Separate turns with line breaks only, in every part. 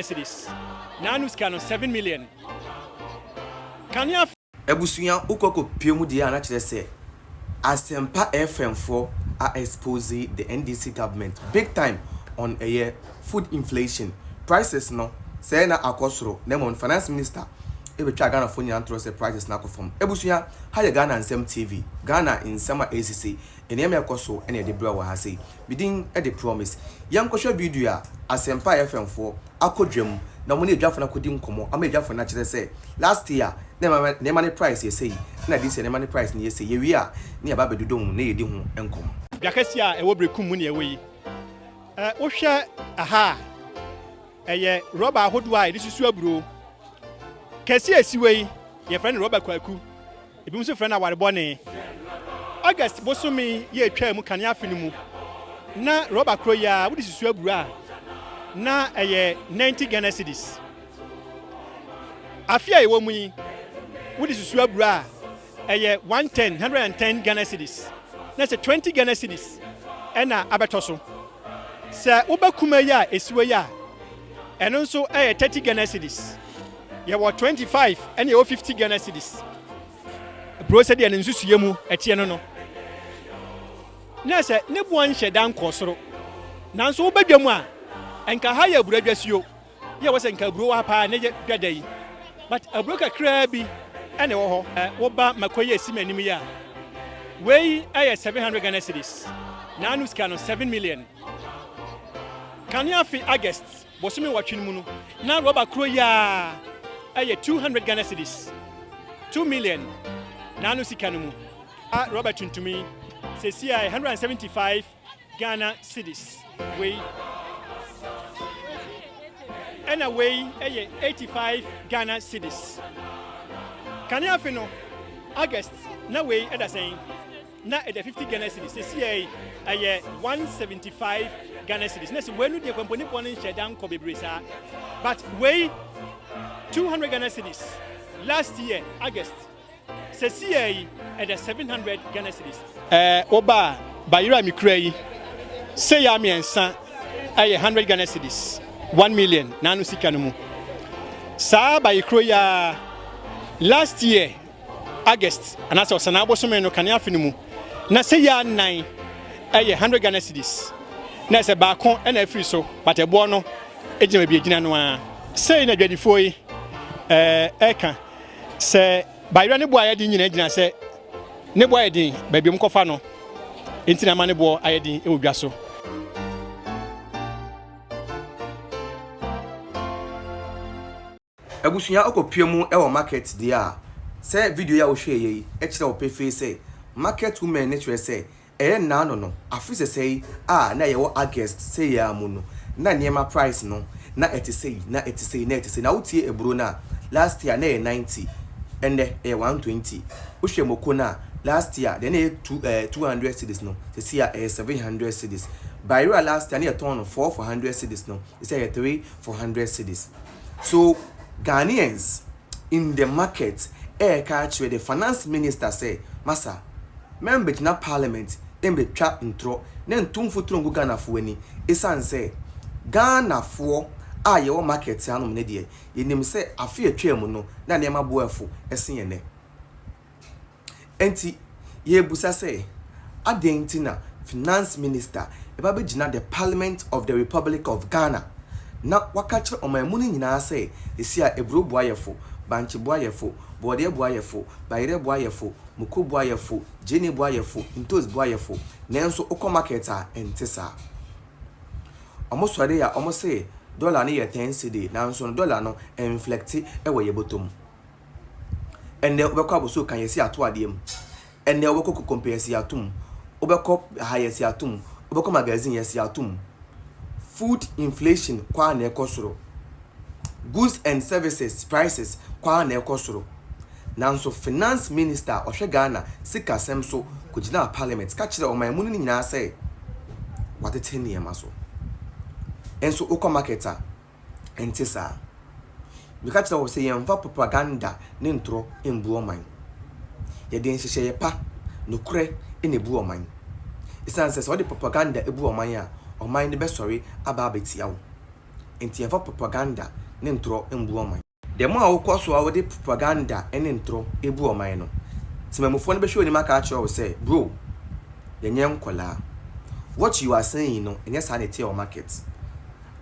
Cities. Nanus can 7 million. Can you have
Ebusuya ukoko piemu dia na kire say Asempa FM4 are exposing the NDC government big time on a year food inflation. Prices no say na akosoro na finance minister ebetwa Ghana phone antro say prices na akofom. Ebusuya ha ye Ghana Asem TV, Ghana in summer ACC ene me akoso ene de bra wa ha say bidin e de promise yankosho video a Asempa FM4 akodwam na mo ne edwafo na kodi nkomo ama edwafo na kire say last year ne money price ye say na this year ne money price ne ye say ye wi a ne aba bedodom na ye di ho enkom
biakasi a ewo brekum mu ne ewe yi wo hwe aha eye rubber ahodo a edisusu aburo kesi esiwe ye friend rubber kwaku ebi mu so friend aware bone August bosomi ye twa mu kane afini mu na rubber kro ya wo disusu aburo a na eye 90 Ghana cedis afia ewo mu yi wo disusu aburo a eye 110 Ghana cedis na se 20 Ghana cedis ena abetoso se ubakuma ya esiwe ya eno nso 30 Ghana cedis ye wo 25 ena ye 50 Ghana cedis bro se de ene nsusuye mu etie no na se ne bo anhye dan kosoro nanso ubadwam a enka ha ya buradwasio ye wo se nka bro wa pa ne dwadai but abro kakra bi ene wo ho wo ba makoye esimanim ya wey 700 Ghana cedis nanus can 7 million. Can you have August bosumi watching mu no na rubber kro ya 200 Ghana cedis 2 million nanus kanu rubber tuntumi say 175 Ghana cedis wey and away 85 Ghana cedis. Can you have no August na way at saying na at the 50 Ghana cedis say 175 Ghana cedis. Next when the company pon share down ko bebresa but way 200 Ghana cedis last year August say at the 700 Ghana cedis oba bayira mikra yi say ya miensa 100 Ghana cedis 1 million nanu sika no mu sa bayikro ya last year August and as was an abosome no kan afini mu na say ya 9 100 Ghana cedis na se ba kon na free so but e bo no ejima bi egina no a say na dwadifo yi eka se bayira ne bo ayedi nyina egina se ne bo ayedi ba bi mkofa no entina ma ne bo ayedi e odwa so
Ebusuya okopiemu e wo market dia say video ya wo hwe ye e kire wo pefe say market women ne kire say na no afise say na ye wo August say ya mu no na niema price no na etisei na utie eburo na last year na 90 and 120 uhwe moko na last year then 200 cedis no this year 700 cedis bayra last year na ton 400 cedis no this year 400 cedis. So Ghanaians in the market catch where the finance minister say massa member na parliament dem be twa intro na ntumfo trongo Ghana fo ani esan say Ghana fo ye wo market anom ne de yenim say afi atwam no na ne ma boafo esen ye ne enti ye busa say adentina finance minister e ba be gina the parliament of the Republic of Ghana na wakache omamuni nyina say esia ebro boayefo banchi boayefo bode boayefo bayire boayefo muko boayefo jeni boayefo ntos boayefo nenso okọ market a entesa omosore ya omose dollar ne ye 10 cedi nanso no dollar no inflect e wo ye botom enne obekọ aboso kan yesi ato adem enne obekọ compare yesi atom obekọ ha yesi atom obekọ magazine yesi atom food inflation kwa na ekosoro goods and services prices kwa na ekosoro nanso finance minister ohwe Ghana sika sem so kujina parliament ka kire omamu ni nyina say watete niema so enso okọ marketer entisa bi ka kire wo say yemfa propaganda ne ntro embu oman ye den hihye ye pa nokure enebu oman isan say so the propaganda ebu oman a oman ne be sorry aba betia wo enti yɛfa propaganda ne ntoro mbu ɔman the more wokɔ so a wode propaganda ne ntoro ebu ɔman no timamufo no bɛhwɛ onim aka akyerɛ wo sɛ bro yɛnyɛ nkola what you are saying no ɛnyɛ saa ne tie o market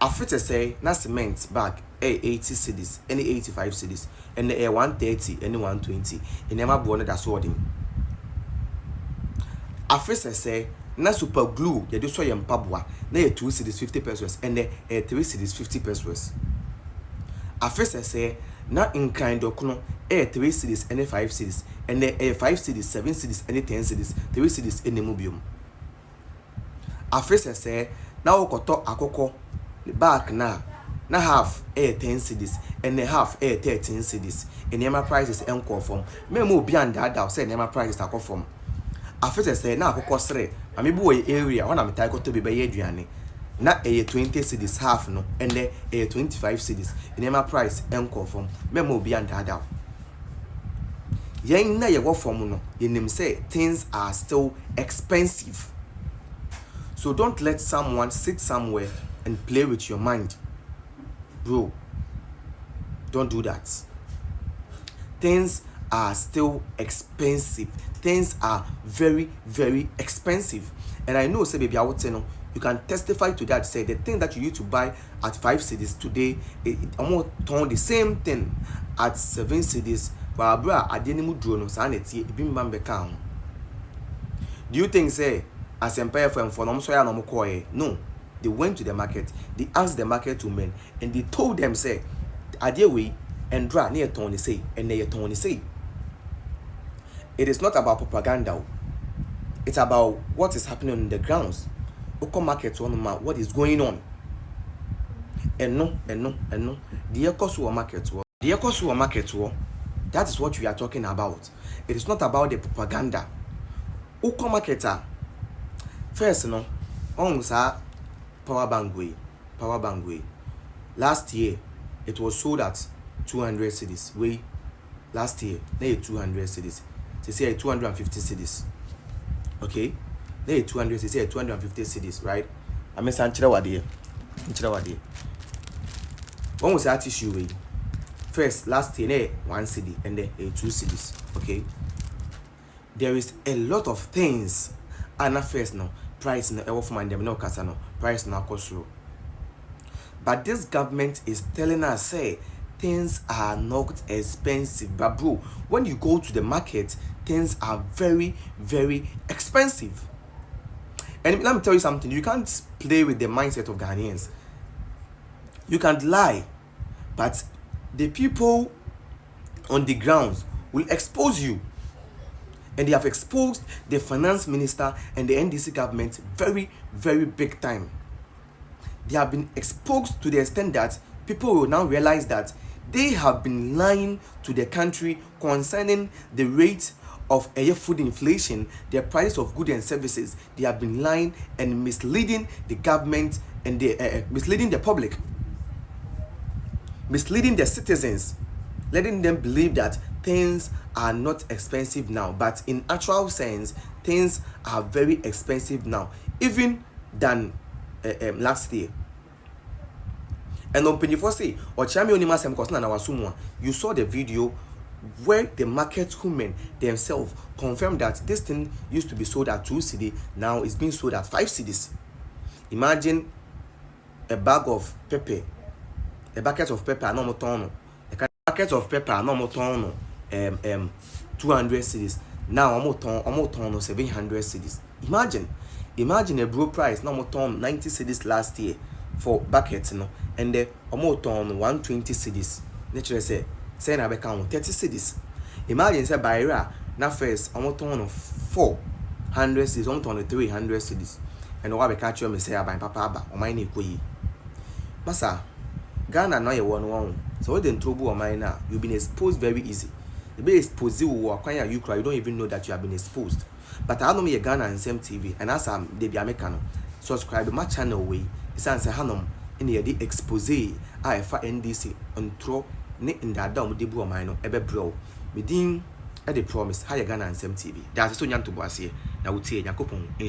afite say na cement bag 80 cedis any 85 cedis and 130 any 120 and ema bo no da so odin afite say na super glue ye do so ye mpaboa na 2 cedis 50 pesos and 3 cedis 50 pesos afite say na in kind of no 3 cedis and 5 cedis and 5 cedis 7 cedis and 10 cedis 3 cedis any mobium afite say na okoto akoko back na half 10 cedis and half 13 cedis and nema prices enko from memo obi and that say nema prices akọ from afete say na akoko sere mame bi wo area wana metai ko to be ye aduane na 20 cedis half no and 25 cedis nema price enko from memo obi and that yen na ye go from no yenim say things are still expensive, so don't let someone sit somewhere and play with your mind, bro. Don't do that. Things are still expensive. Things are very, very expensive. And I know, say, baby, I would say no. You can testify to that. Say the thing that you used to buy at 5 cedis today, it almost turn the same thing at 7 cedis. But bro, I didn't move drone. So I need to be Do you think, say, Asempa for no so ya no mo no? They went to the market, they asked the market women, and they told them, say, Adewe and Dra near Tony say, and near Tony say. It is not about propaganda, it's about what is happening on the grounds. Oko market one man, what is going on. And no. The Exp0se market war. The Exp0se market war, that is what we are talking about. It is not about the propaganda. Oko marketer, first, no, on sa power bank way. Last year it was sold at 200 cedis. Last year they 200 cedis. They say 250 cedis. Okay, they 200. They say 250 cedis, right? I mean, sanchira wadi. When was that issue way? First last year 1 cedi and then 2 cedis. Okay, there is a lot of things. And at first no price no ever from them no kasa no price no akosuro. But this government is telling us, say, things are not expensive. But bro, when you go to the market, things are very, very expensive. And let me tell you something, you can't play with the mindset of Ghanaians. You can't lie, but the people on the grounds will expose you. And they have exposed the finance minister and the NDC government very, very big time. They have been exposed to the extent that people will now realize that they have been lying to the country concerning the rate of food inflation, the price of goods and services. They have been lying and misleading the government and misleading the public, misleading the citizens, letting them believe that things are not expensive now, but in actual sense things are very expensive now, even than last year. And on Exp0se say or chami onima Asem kosna na wasumwa, you saw the video where the market women themselves confirmed that this thing used to be sold at 2 cedi, now it's being sold at 5 cedis. Imagine a bag of pepper, a bucket of pepper no motono, a bucket of pepper no motono 200 cedis, now almost 700 cedis. Imagine a bro price no more 90 cedis last year for buckets, no, and the almost 120 cedis. Naturally say na be count 30 cedis. Imagine say Baira na first almost 400 cedis, almost 300 cedis, and what be catch you me say by papa aba o mine ekoyi. Masa Ghana na ye one, so when they trouble o mine now, you've been exposed very easy. The be exposed you acquire you cry, you don't even know that you have been exposed. But I know me a Ghana and Asem TV, and as I'm the American, subscribe my channel way. It's answer Hanum in the Exp0se Ato NDC on throw ne in that down with the blue mine ebe bro. Within at the promise higher Ghana and Asem TV. That's so young to boss here. Now we say Yakopon in